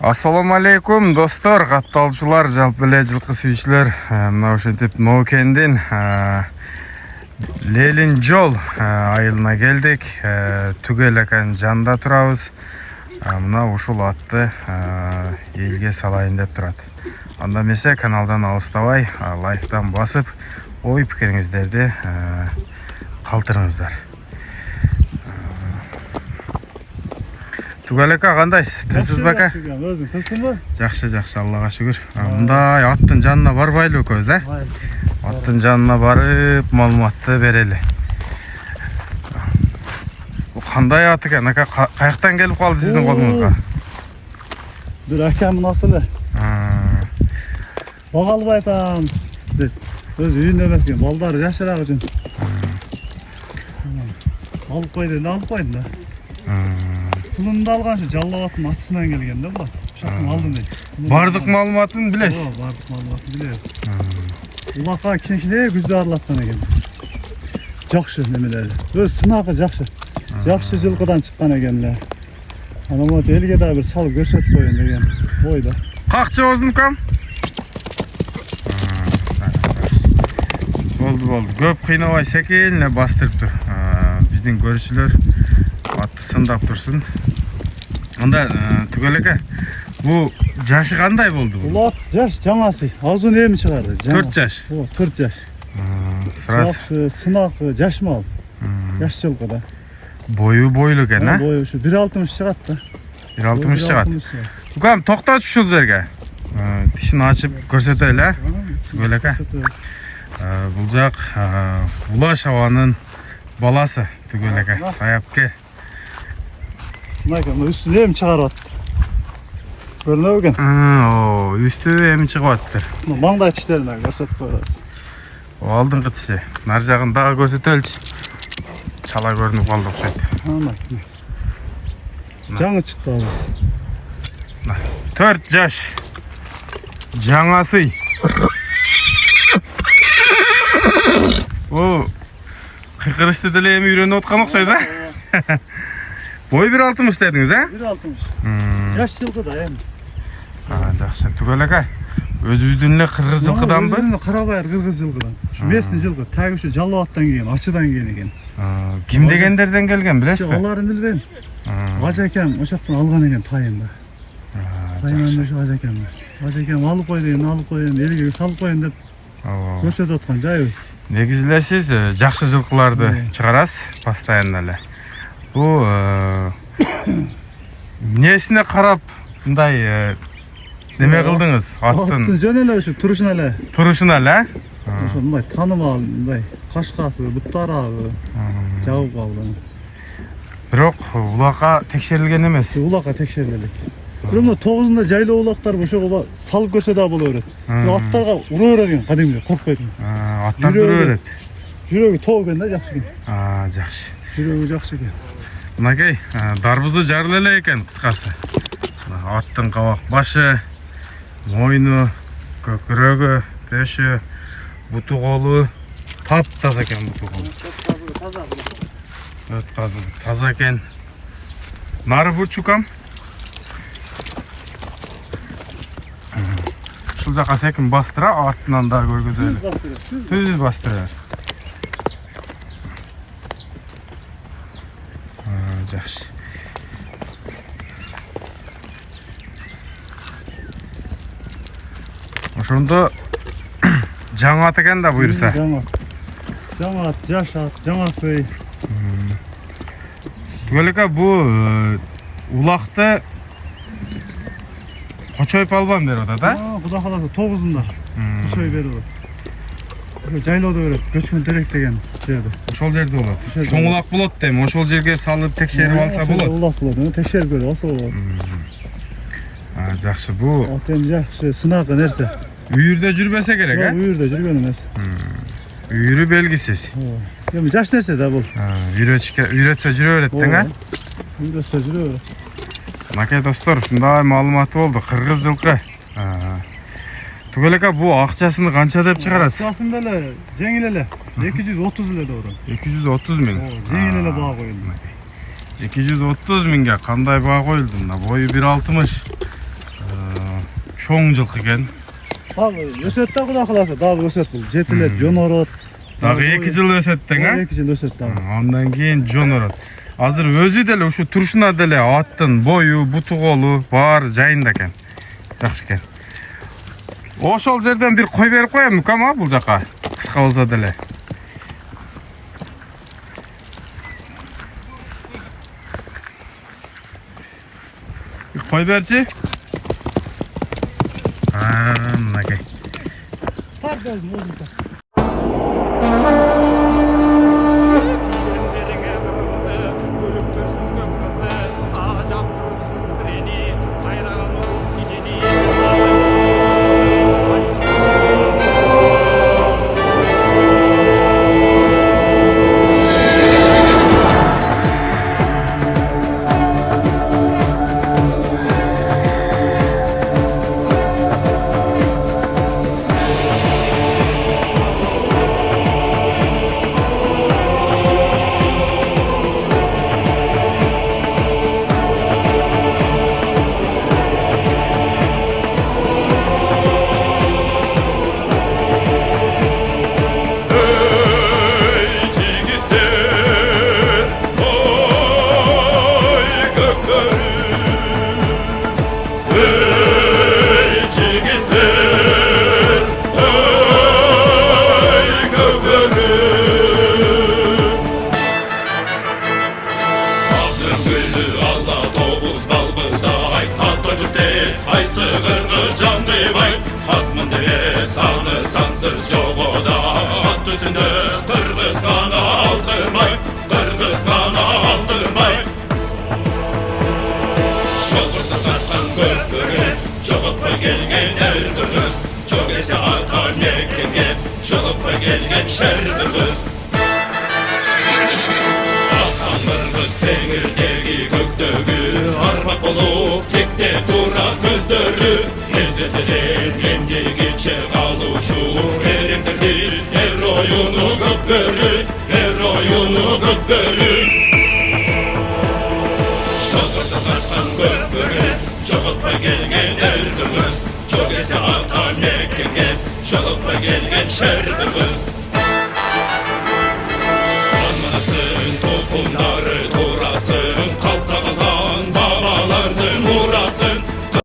Ассаламу алейкум достор, катталчылар, жалпы эле жылкы сүйүүчүлөр. Мына ошентип Ноокендин Лелин жол айылына келдик. Түгел экен жанда турабыз. Мына ушул атты элге салайын деп турат. Анда эмесе каналдан алыстабай лайктан басып, ой пикириңиздерди калтырыңыздар. Тугалека кандайсыз? Тынчсыз бака? Өзүң тынчсызбы? Жакшы, Аллага шүгүр. Мындай аттын жанына барбайлы экөөбүз, Аттын жанына барып, маалыматты берели. Бул кандай ат экен? Ака каяктан келип калды сиздин колуңузга? Бир акамдын аты эле. Багалбай айтам деп. Өз үйүндө эмес экен, балдары жашыраак үчүн. Алып койду, алып койду да. Пулунду алганчы жаллап аттын атысынан келген да бул. Ошондун алдын. Бардык маалыматын билесиз? Ооба, бардык маалыматын билебиз. Улакка кичинекей күздө арылаткан экен. Жакшы немелери. Өз сынагы жакшы. Жакшы жылкыдан чыккан экен эле. Анан вот элге да бир салып көрсөтүп коеюн деген ойдо. Какча оозунукам? Болду. Көп кыйнабай секен эле бастырып тур. Биздин көрүүчүлөр атты сындап турсун. Анда Түгелеке, бу жашы кандай болду бул? Улак жаш жаңасы, азын эми чыгарды. 4 жаш. О, 4 жаш. Жакшы, сынак, жаш мал. Жаш жылкы да. Бою бойлуу экен, Бою ушу 1.60 чыгат да. 1.60 чыгат. Укам, токточ ушул жерге. Тишин ачып көрсөтөлү, Түгелеке. Бул жак Улаш абанын баласы Түгелеке, Саяпке. Мына үстүн эми чыгарып атты. Көрүнөбү экен? Үстү эми чыгып аттыр. Маңдай тиштерине көрсөтүп коебуз. Алдыңкы тиши. Нар жагын дагы көрсөтөлчү. Чала көрүнүп калды окшойт. Жаңы чыкты азыр. 4 жаш. Жаңасы. О, кыйкырышты деле эми үйрөнүп аткан окшойт, Бой 1.60 дедиңиз, 1.60. Жаш жылкы да эми. Жакшы. Түгелеке, өзүбүздүн эле кыргыз жылкыданбы? Карабайыр кыргыз жылкыдан. Ушу местный жылкы, тагы ушу жалал аттан келген, ачыдан келген экен. Ким дегендерден келген, билесизби? Аларын билбейм. Ажакем ошоктон алган экен тайында. Тайынан ушу ажакем. Ажакем алып коеюн, элге салып коеюн деп көрсөтүп аткан жайбыз. Негизи эле сиз жакшы жылкыларды чыгарасыз постоянно эле. Бу эмнесине карап мындай неме кылдыңыз аттын? Аттын жөн эле ушу турушуна эле. Турушуна эле? Ошо мындай таанымал, мындай кашкасы, буттарабы жабып калды. Бирок улакка текшерилген эмес. Улакка текшерилели. Бирок 9-да жайлоо улактар ошого салып көрсө да боло берет. Аттарга ура берген, кадимги коркпойт. Аттар ура берет. Жүрөгү тоо экен да, жакшы экен. Жакшы. Жүрөгү жакшы экен. Мынакей, дарбызы жарыл эле экен кыскасы. Аттын кабак башы, мойну, көкүрөгү, көшү, буту колу таптаза экен, буту колу. Таза экен. Нары бурчукам. Ушул жака секин бастыра, артынан да көргөзөлү. Түз бастыра. Жакшы. Ошондо жаңы ат экен да буюрса. Жаңы ат, жаш ат, жаңасы. Түгелеке, бу улакты кочоюп албам берип атат, Кудай кааласа 9-да кочоюп берип атат. Жайлоодо берет, көчкөн терек деген жерде. Ошол жерде болот. Чоң улак болот дейм, ошол жерге салып текшерип алса болот. Улак болот, текшерип көрүп алса болот. Жакшы, бу ат эми жакшы, сынакы нерсе. Үйүрдө жүрбөсө керек, Жок, үйүрдө жүргөн эмес. Үйүрү белгисиз. Эми жаш нерсе да бул. Үйрөтсө жүрө берет дең, Үйрөтсө жүрө берет. Мынакей достор, ушундай маалыматы болду. Кыргыз жылкы. Түгелеке, бу акчасын канча деп чыгарасыз? Акчасын деле жеңил эле. 230 эле доллар. 230 миң. Жеңил эле баа коюлду. 230 миңге кандай баа коюлду? Мына бою 1.60. Çoğun жылқы екен. Dagı öset da Kuda kalasa. Dagı öset bul. Jetiler, jon orot. Дағы 2 жыл өсеттің, а? 2 yıl öset dagı. Ondan keyin жон орот. Азыр өзү деле ушу турушуна деле аттын бою, буту колу бар жайында экен. Жакшы экен. Ошол жерден бир кой берип коем укам, а бул жака. Кыска болсо деле. Bir koy berçi. Mınakay. Tar da mozum tar. Sansız çoğuda at üstünde Kırgız kana aldırmay Kırgız kana aldırmay Şokursa katkan köpürü Çoğup gelgen er kırgız Çok ese atan ekimge Çoğup gelgen şer kırgız Atan kırgız tegirdegi göktögü Armak olup tekte dura gözleri İzzeteden yendi geçe kaluşu Erimdirdi her oyunu göpörü Her oyunu göpörü Şokası katkan göpörü Çoğup gelgen er kırgız Çok ese atan ekimge Çoğup gelgen şer kırgız